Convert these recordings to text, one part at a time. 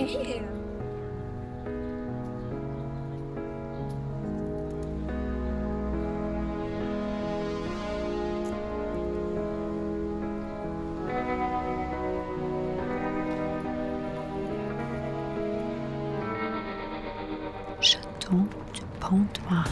Yeah. Château du Pont D'Oye.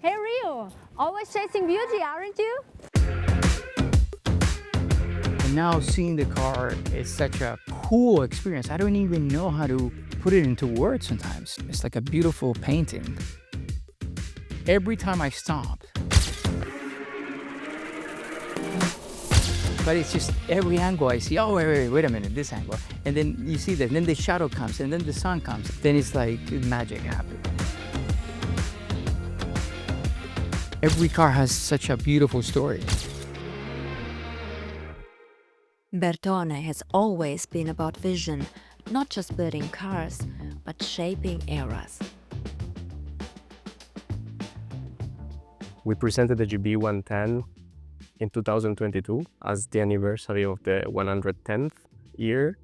Hey Rio, always chasing beauty, aren't you? And now seeing the car is such a cool experience. I don't even know how to put it into words sometimes. It's like a beautiful painting. Every time I stop, but it's just every angle I see, oh, wait a minute, this angle. And then you see that, and then the shadow comes, and then the sun comes. Then it's like magic happens. Every car has such a beautiful story. Bertone has always been about vision, not just building cars, but shaping eras. We presented the GB110 in 2022 as the anniversary of the 110th year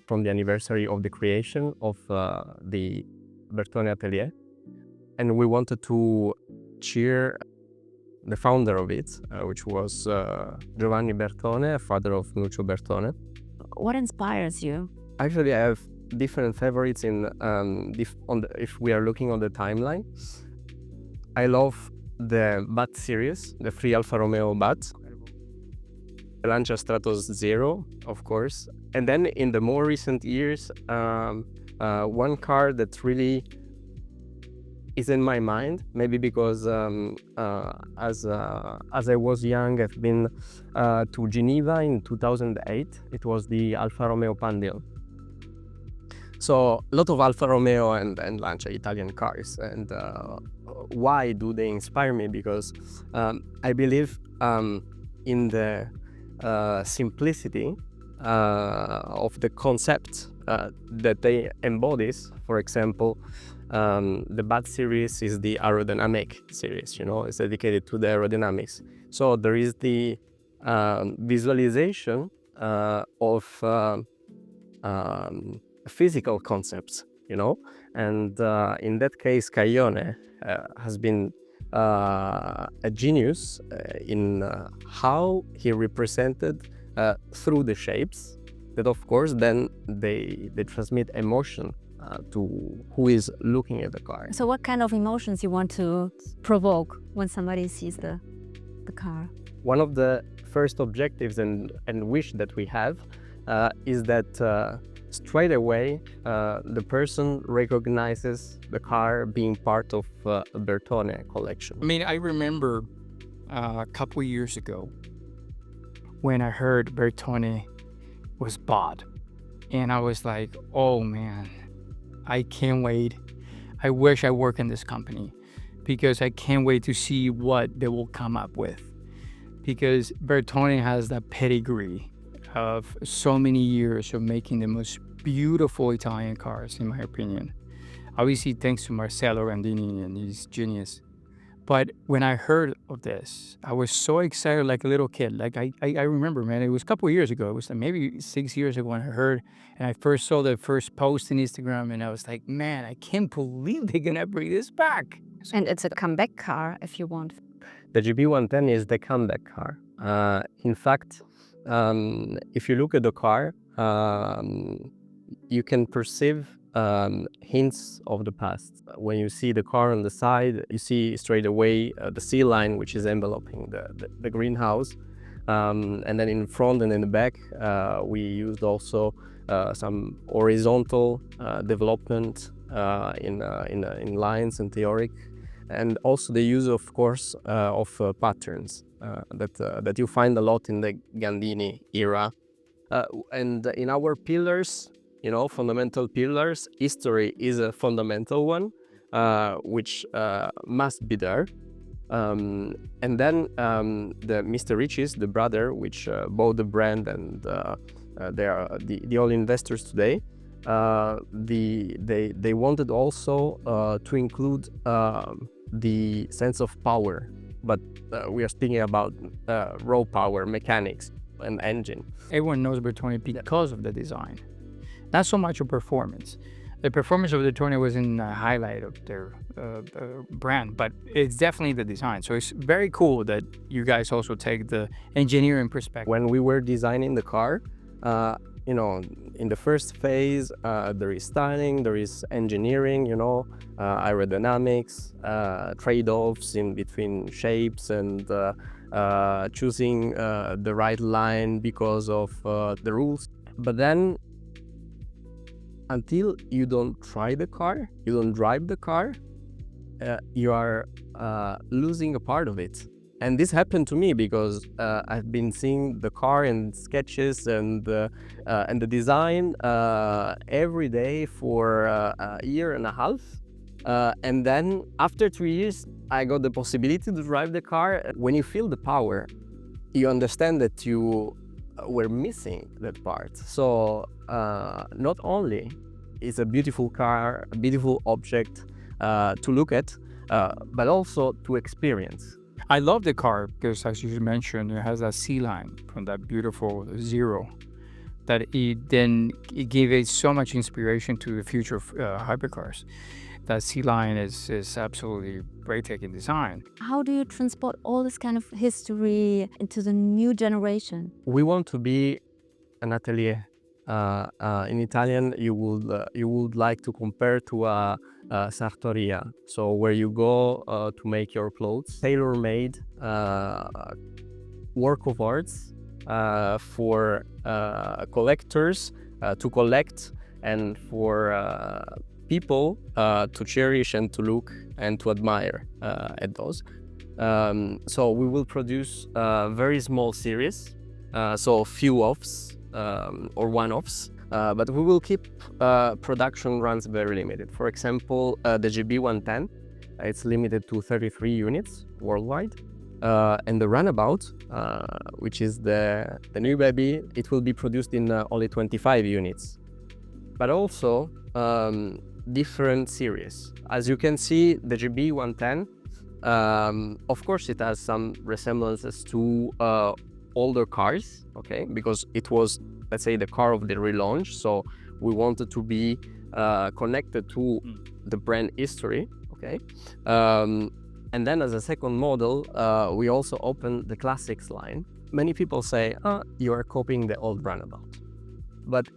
from the anniversary of the creation of the Bertone Atelier. And we wanted to cheer the founder of it, which was Giovanni Bertone, father of Lucio Bertone. What inspires you? Actually, I have different favorites if we are looking on the timeline. I love the B.A.T.Series, the free Alfa Romeo B.A.T., the Lancia Stratos Zero, of course. And then in the more recent years, one car that really is in my mind, maybe because as I was young, I've been to Geneva in 2008. It was the Alfa Romeo Pandion. So a lot of Alfa Romeo and Lancia Italian cars. And why do they inspire me? Because I believe in the simplicity of the concept that they embodies. For example, the B.A.T.Series is the aerodynamic series, it's dedicated to the aerodynamics. So there is the visualization of physical concepts, and in that case, Caglione has been a genius in how he represented through the shapes that, of course, then they transmit emotion to who is looking at the car. So what kind of emotions you want to provoke when somebody sees the car? One of the first objectives and wish that we have is that straight away the person recognizes the car being part of a Bertone collection. I mean, I remember a couple years ago when I heard Bertone was bought, and I was like, oh man, I can't wait. I wish I work in this company because I can't wait to see what they will come up with. Because Bertone has that pedigree of so many years of making the most beautiful Italian cars, in my opinion. Obviously, thanks to Marcello Randini and his genius. But when I heard of this, I was so excited like a little kid. Like I remember, man, it was a couple of years ago. It was like maybe 6 years ago when I heard, and I first saw the first post in Instagram, and I was like, man, I can't believe they're gonna bring this back. And it's a comeback car if you want. The GB110 is the comeback car. In fact, if you look at the car, you can perceive hints of the past. When you see the car on the side, you see straight away the sea line, which is enveloping the greenhouse. And then in front and in the back, we used also some horizontal development in lines and theoric, and also the use, of course, of patterns that you find a lot in the Gandini era. And in our pillars, fundamental pillars, history is a fundamental one, which must be there. And then the Mr. Riches, the brother, which bought the brand, and they are the all investors today. They wanted also to include the sense of power, but we are speaking about raw power, mechanics, and engine. Everyone knows Bertone because of the design, not so much of performance. The performance of the Bertone was in the highlight of their brand, but it's definitely the design. So it's very cool that you guys also take the engineering perspective. When we were designing the car, in the first phase, there is styling, there is engineering, aerodynamics, trade-offs in between shapes, and choosing the right line because of the rules. But then, until you don't try the car, you don't drive the car, you are losing a part of it. And this happened to me because I've been seeing the car and sketches and the design every day for a year and a half. And then after 3 years, I got the possibility to drive the car. When you feel the power, you understand that you were missing that part. So not only is a beautiful car, a beautiful object to look at, but also to experience. I love the car because, as you mentioned, it has that C line from that beautiful Zero that it gave it so much inspiration to the future of hypercars. That C line is absolutely breathtaking design. How do you transport all this kind of history into the new generation? We want to be an atelier. In Italian, you would like to compare to a sartoria, so where you go to make your clothes, tailor-made work of arts for collectors to collect, and for people to cherish and to look and to admire at those. So we will produce very small series, so few offs or one-offs, but we will keep production runs very limited. For example, the GB110, it's limited to 33 units worldwide. And the Runabout, which is the new baby, it will be produced in only 25 units. But also different series. As you can see, the GB110, of course, it has some resemblances to older cars, okay, because it was, let's say, the car of the relaunch, so we wanted to be connected to the brand history, okay. And then as a second model, we also opened the classics line. Many people say, you are copying the old Runabout. But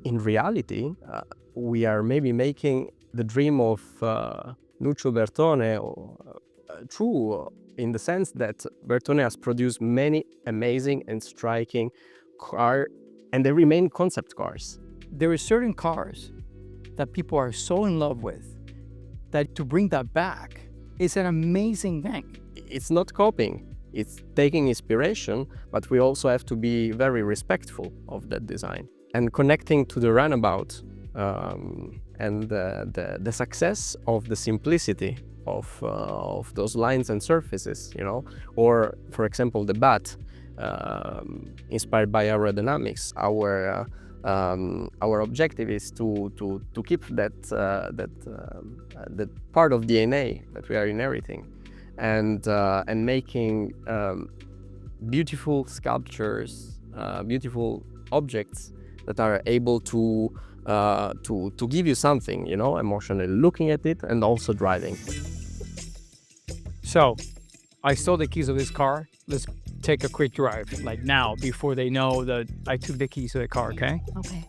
in reality, we are maybe making the dream of Nuccio Bertone true, in the sense that Bertone has produced many amazing and striking cars, and they remain concept cars. There are certain cars that people are so in love with that to bring that back is an amazing thing. It's not copying, it's taking inspiration, but we also have to be very respectful of that design. And connecting to the Runabout and the success of the simplicity of those lines and surfaces, or for example the B.A.T., inspired by aerodynamics. Our objective is to keep that part of DNA that we are inheriting, and making beautiful sculptures, beautiful objects that are able to give you something, emotionally, looking at it and also driving. So, I stole the keys of this car. Let's take a quick drive, like now, before they know that I took the keys to the car, okay? Okay.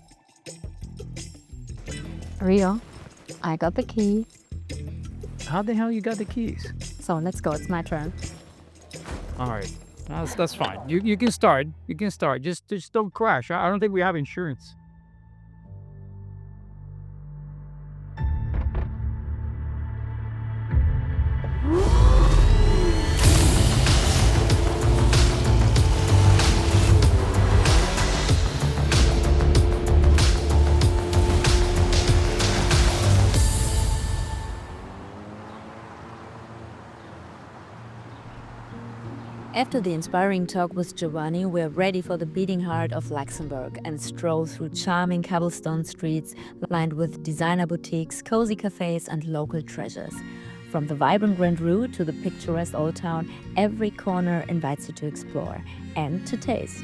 Rio, I got the key. How the hell you got the keys? So let's go, it's my turn. All right. That's fine. You can start. You can start. Just don't crash. I don't think we have insurance. After the inspiring talk with Giovanni, we're ready for the beating heart of Luxembourg and stroll through charming cobblestone streets lined with designer boutiques, cozy cafes, and local treasures. From the vibrant Grand Rue to the picturesque Old Town, every corner invites you to explore and to taste.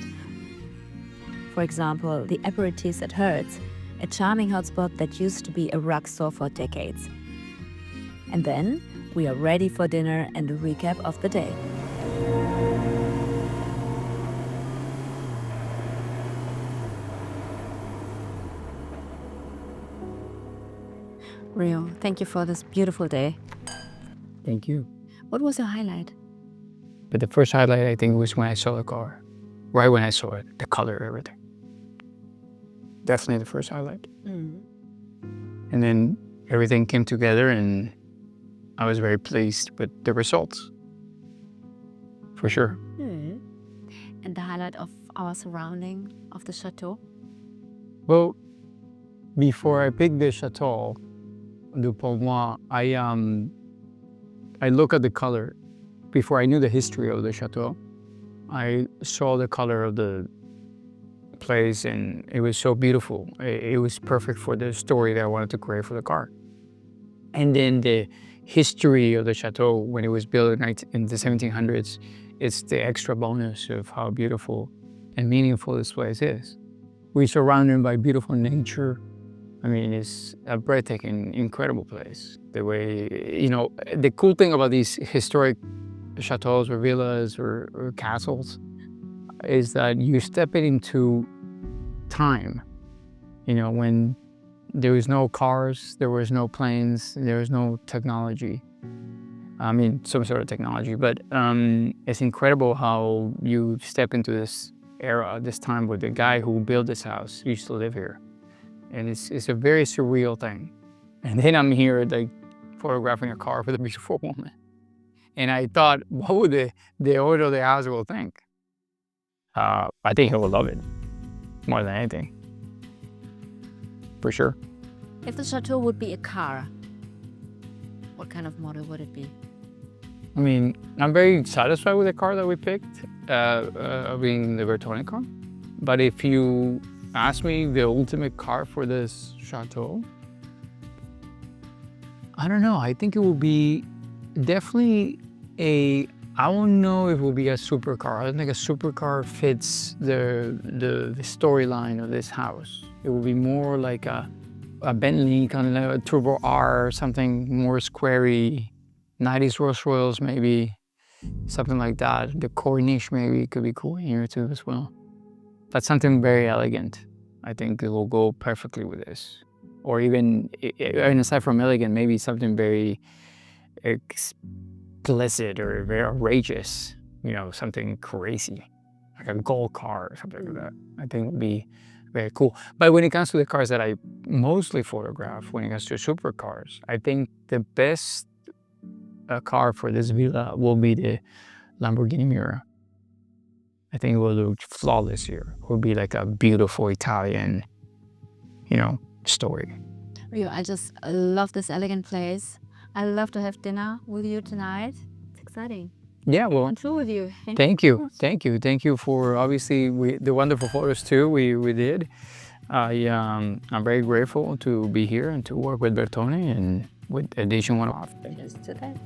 For example, the aperitifs at Hertz, a charming hotspot that used to be a rock store for decades. And then we are ready for dinner and a recap of the day. Rio, thank you for this beautiful day. Thank you. What was your highlight? But the first highlight, I think, was when I saw the car. Right when I saw it, the color, everything. Definitely the first highlight. And then everything came together and I was very pleased with the results. For sure. And the highlight of our surrounding of the chateau? Well, before I picked the Château du Pont D'Oye, I look at the color. Before I knew the history of the chateau, I saw the color of the place and it was so beautiful. It was perfect for the story that I wanted to create for the car. And then the history of the chateau when it was built in the 1700s, it's the extra bonus of how beautiful and meaningful this place is. We're surrounded by beautiful nature. I mean, it's a breathtaking, incredible place. The way, the cool thing about these historic chateaus or villas or castles is that you step into time, when there was no cars, there was no planes, there was no technology. I mean, some sort of technology, but it's incredible how you step into this era, this time where the guy who built this house used to live here. And it's a very surreal thing. And then I'm here like photographing a car with a beautiful woman. And I thought, what would the owner of the house will think? I think he will love it more than anything. For sure. If the chateau would be a car, what kind of model would it be? I mean, I'm very satisfied with the car that we picked, being the Bertone car. But if you ask me the ultimate car for this chateau, I don't know. I think it will be definitely I don't know if it will be a supercar. I don't think a supercar fits the storyline of this house. It will be more like a Bentley, kind of a Turbo R, something more squarey, 90s Rolls Royce maybe, something like that. The Corniche maybe could be cool here too as well. But something very elegant. I think it will go perfectly with this. Or even, and aside from elegant, maybe something very explicit or very outrageous, something crazy, like a gold car or something like that. I think it would be very cool. But when it comes to the cars that I mostly photograph, when it comes to supercars, I think the best car for this villa will be the Lamborghini Miura. I think it will look flawless here. It will be like a beautiful Italian, story. Rio, I just love this elegant place. I love to have dinner with you tonight. It's exciting. Yeah, well, I'm through with you. thank you. Thank you for obviously the wonderful photos too we did. I'm very grateful to be here and to work with Bertone and with Edition 1 off. Just to that.